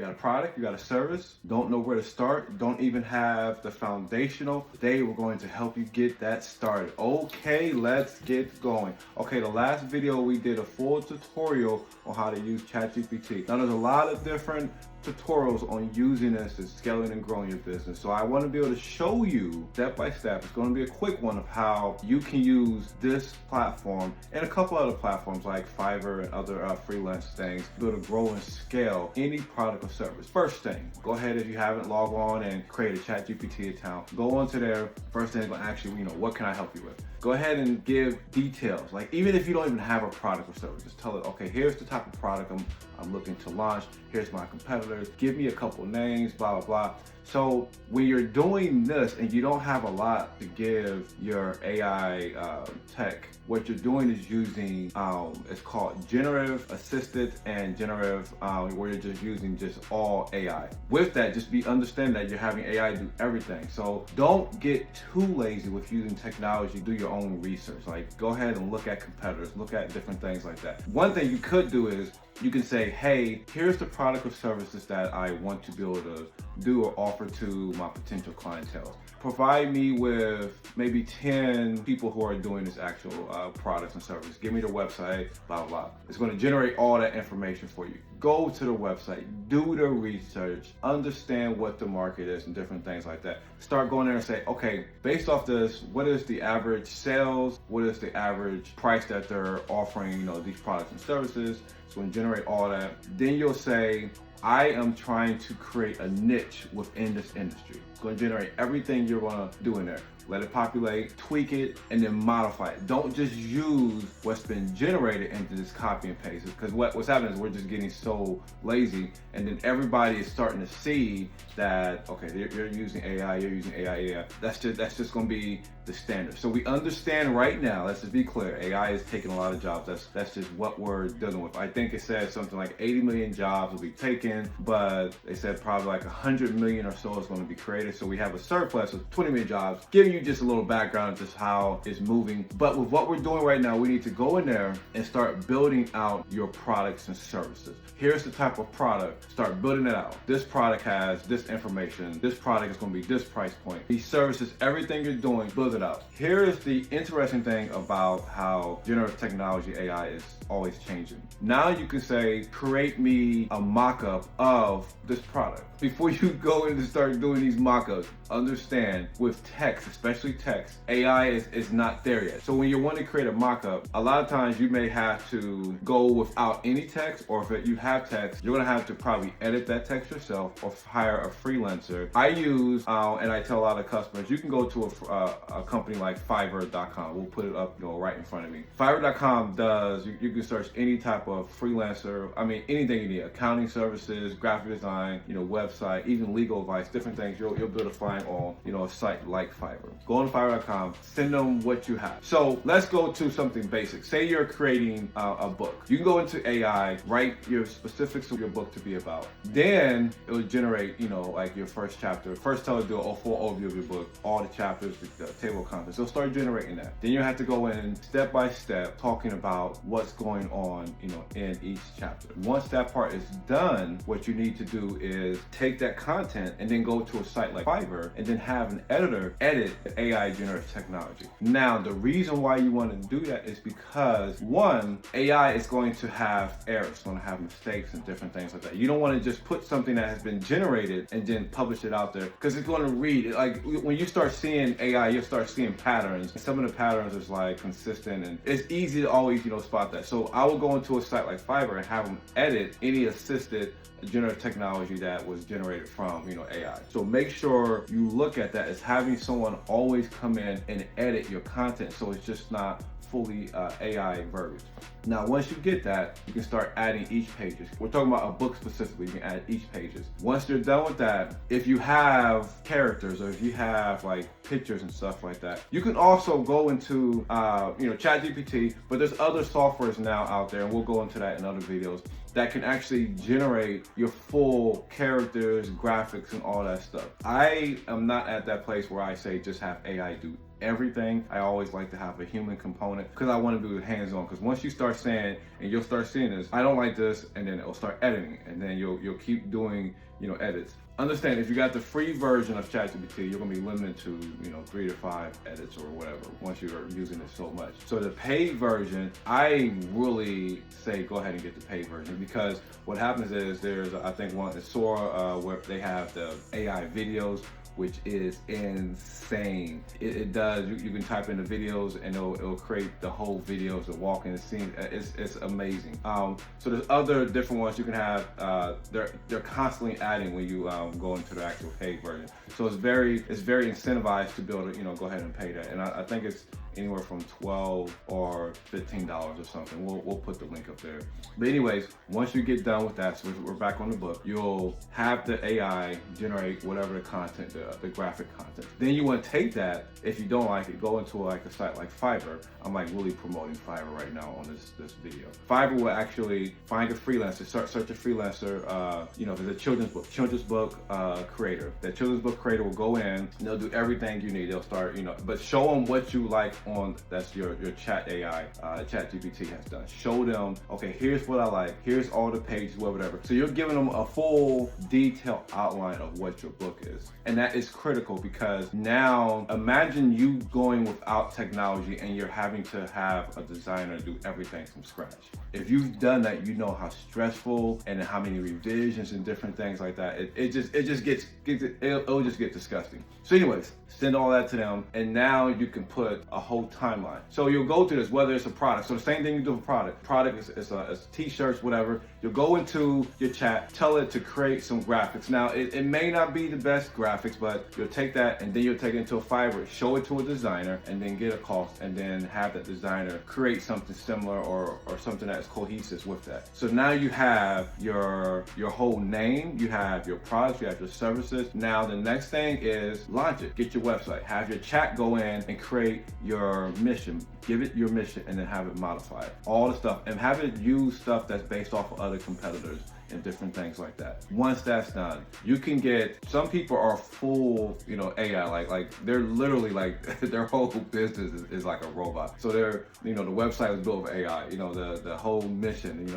You got a product, you got a service, don't know where to start, don't even have the foundational. Today we're going to help you get that started. Okay, let's get going. Okay, the last video we did a full tutorial on how to use ChatGPT. Now there's a lot of different tutorials on using this and scaling and growing your business. So I want to be able to show you step by step. It's going to be a quick one of how you can use this platform and a couple other platforms like Fiverr and other freelance things to be able to grow and scale any product or service. First thing, go ahead, if you haven't, log on and create a ChatGPT account. Go onto there. First thing, actually, what can I help you with? Go ahead and give details. Like, even if you don't even have a product or service, just tell it, okay, here's the type of product I'm looking to launch. Here's my competitors. Give me a couple names, blah, blah, blah. So when you're doing this and you don't have a lot to give your AI tech, what you're doing is using, it's called generative assisted and generative, where you're just using just all AI. With that, just understand that you're having AI do everything. So don't get too lazy with using technology. Do your own research. Like, go ahead and look at competitors, look at different things like that. One thing you could do is you can say, hey, here's the product or services that I want to be able to do or offer to my potential clientele. Provide me with maybe 10 people who are doing this actual products and services. Give me the website, blah, blah, blah. It's going to generate all that information for you. Go to the website, do the research, understand what the market is and different things like that. Start going there and say, okay, based off this, what is the average sales? What is the average price that they're offering, these products and services? It's going to generate all that. Then you'll say, I am trying to create a niche within this industry. It's going to generate everything you're going to do in there. Let it populate, tweak it, and then modify it. Don't just use what's been generated and just copy and paste it. Because what's happening is we're just getting so lazy, and then everybody is starting to see that, okay, you're using AI, you're using AI. That's just going to be the standard. So we understand right now, let's just be clear, AI is taking a lot of jobs. That's just what we're dealing with. I think it said something like 80 million jobs will be taken, but they said probably like 100 million or so is going to be created. So we have a surplus of 20 million jobs, giving you just a little background of just how it's moving. But with what we're doing right now, we need to go in there and start building out your products and services. Here's the type of product. Start building it out. This product has this information. This product is going to be this price point. These services, everything you're doing, build it out. Here is the interesting thing about how generative technology AI is always changing. Now you can say, create me a mock-up of this product. Before you go in and start doing these mock-ups, understand with text, especially text, AI is not there yet. So when you want to create a mock-up, a lot of times you may have to go without any text, or if you have text, you're going to have to probably edit that text yourself or hire a freelancer. I use, and I tell a lot of customers, you can go to a company like Fiverr.com. We'll put it up, right in front of me. Fiverr.com does, you can search any type of freelancer, anything you need, accounting services, graphic design, website, even legal advice, different things you'll be able to find on, a site like Fiverr. Go on Fiverr.com, send them what you have. So let's go to something basic. Say you're creating a book. You can go into AI, write your specifics of your book to be about. Then it will generate, like your first chapter. First tell it to do a full overview of your book, all the chapters, the table of contents. So start generating that. Then you have to go in step by step talking about what's going on, in each chapter. Once that part is done, what you need to do is take that content and then go to a site like Fiverr and then have an editor edit the AI generative technology. Now, the reason why you want to do that is because, one, AI is going to have errors, it's going to have mistakes and different things like that. You don't want to just put something that has been generated and then publish it out there, because it's going to read it. Like, when you start seeing AI, you'll start seeing patterns. Some of the patterns is like consistent, and it's easy to always, spot that. So I will go into a site like Fiverr and have them edit any assisted generative technology that was generated from, AI. So make sure you look at that as having someone always come in and edit your content, so it's just not fully AI verbiage. Now, once you get that, you can start adding each pages. We're talking about a book specifically, you can add each pages. Once you're done with that, if you have characters or if you have like pictures and stuff like that, you can also go into, ChatGPT, but there's other softwares now out there, and we'll go into that in other videos, that can actually generate your full characters, graphics, and all that stuff. I am not at that place where I say just have AI do everything. I always like to have a human component because I want to do it hands-on. Because once you start saying, and you'll start seeing this, I don't like this, and then it'll start editing, and then you'll keep doing, edits. Understand, if you got the free version of ChatGPT, you're gonna be limited to, 3 to 5 edits or whatever once you're using it so much. So the paid version, I really say go ahead and get the paid version, because what happens is there's, I think one is Sora, where they have the AI videos, which is insane. It does, you can type in the videos and it'll create the whole videos, the walking, the scene. It's amazing. So there's other different ones you can have. They're constantly adding when you go into the actual paid version. So it's very incentivized to be able to go ahead and pay that. And I think it's anywhere from $12 or $15 or something. We'll put the link up there. But anyways, once you get done with that, so we're back on the book, you'll have the AI generate whatever the content, the graphic content. Then you want to take that, if you don't like it, go into like a site like Fiverr. I'm like really promoting Fiverr right now on this video. Fiverr will actually find a freelancer, search a freelancer, if it's a children's book creator. That children's book creator will go in, and they'll do everything you need. They'll start, but show them what you like on, that's your chat AI, ChatGPT has done. Show them, okay, here's what I like, here's all the pages, whatever. So you're giving them a full detailed outline of what your book is. And that is critical, because now imagine you going without technology and you're having to have a designer do everything from scratch. If you've done that, you know how stressful and how many revisions and different things like that. It'll just get disgusting. So anyways, send all that to them, and now you can put a whole timeline. So you'll go through this, whether it's a product. So the same thing you do with product. Product is t-shirts, whatever. You'll go into your chat, tell it to create some graphics. Now, it may not be the best graphics, but you'll take that and then you'll take it into a Fiverr, show it to a designer, and then get a cost, and then have that designer create something similar or something that's cohesive with that. So now you have your whole name, you have your products, you have your services. Now the next thing is launch it. Get your website. Have your chat go in and create your mission. Give it your mission and then have it modified. All the stuff, and have it use stuff that's based off of other competitors and different things like that. Once that's done, you can get, some people are full, AI, like they're literally like, their whole business is like a robot. So they're, the website is built with AI, the whole mission,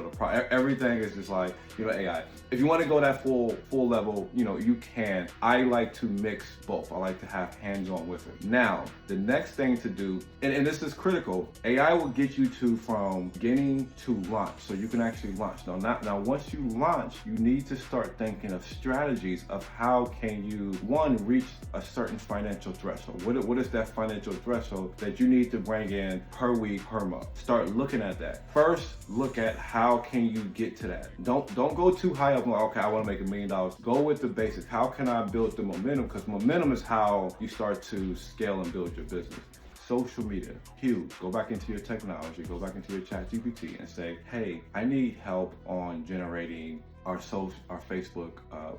everything is just like, AI. If you want to go that full level, you can. I like to mix both. I like to have hands-on with it. Now, the next thing to do, and this is critical, AI will get you from beginning to launch. So you can actually launch. Now once you launch, you need to start thinking of strategies of how can you, one, reach a certain financial threshold. What is that financial threshold that you need to bring in per week, per month? Start looking at that. First, look at how can you get to that. Don't go too high up, like, okay, I want to make $1 million. Go with the basics. How can I build the momentum? Because momentum is how you start to scale and build your business. Social media, huge. Go back into your technology, go back into your ChatGPT and say, hey, I need help on generating our Facebook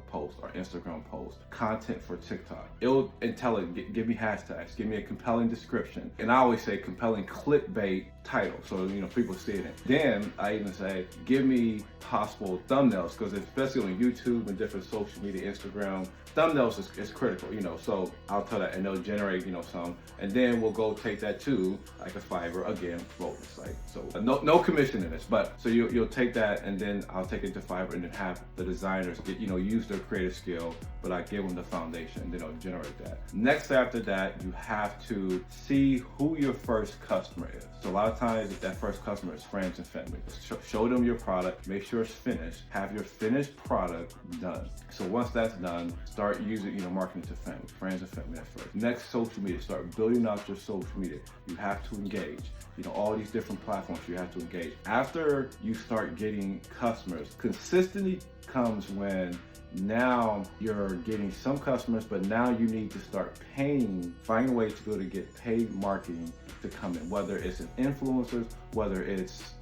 post, our Instagram post, content for TikTok. And tell it, give me hashtags, give me a compelling description. And I always say compelling clickbait title, so people see it. Then I even say, give me possible thumbnails, because especially on YouTube and different social media, Instagram, thumbnails is critical, so I'll tell that, and they'll generate, some, and then we'll go take that to like a Fiverr, again, bonus site. So no commission in this, but so you'll take that, and then I'll take it to Fiverr, and then have the designers get, use their creative skill, but I give them the foundation, and then I'll generate that. Next, after that, you have to see who your first customer is. So a lot of times, that first customer is friends and family. Show them your product, make sure it's finished, have your finished product done. So once that's done, start using, marketing to family, friends and family at first. Next, social media, start building out your social media. You have to engage. All these different platforms, you have to engage. After you start getting customers, consistently comes when now you're getting some customers, but now you need to start paying, find a way to be able to get paid marketing to come in, whether it's an influencers, whether it's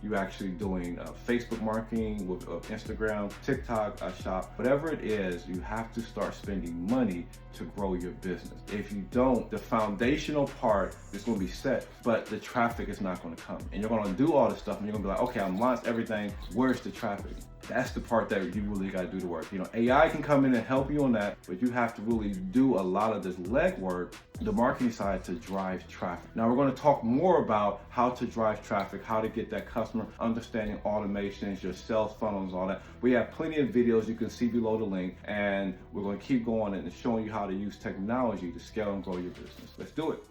you actually doing Facebook marketing with Instagram, TikTok, shop, whatever it is, you have to start spending money to grow your business. If you don't, the foundational part is going to be set, but the traffic is not going to come. And you're going to do all this stuff and you're going to be like, okay, I'm launched everything. Where's the traffic? That's the part that you really got to do the work. You know, AI can come in and help you on that, but you have to really do a lot of this legwork, the marketing side, to drive traffic. Now we're going to talk more about how to drive traffic, how to get that customer, understanding automations, your sales funnels, all that. We have plenty of videos you can see below the link, and we're going to keep going and showing you how to use technology to scale and grow your business. Let's do it.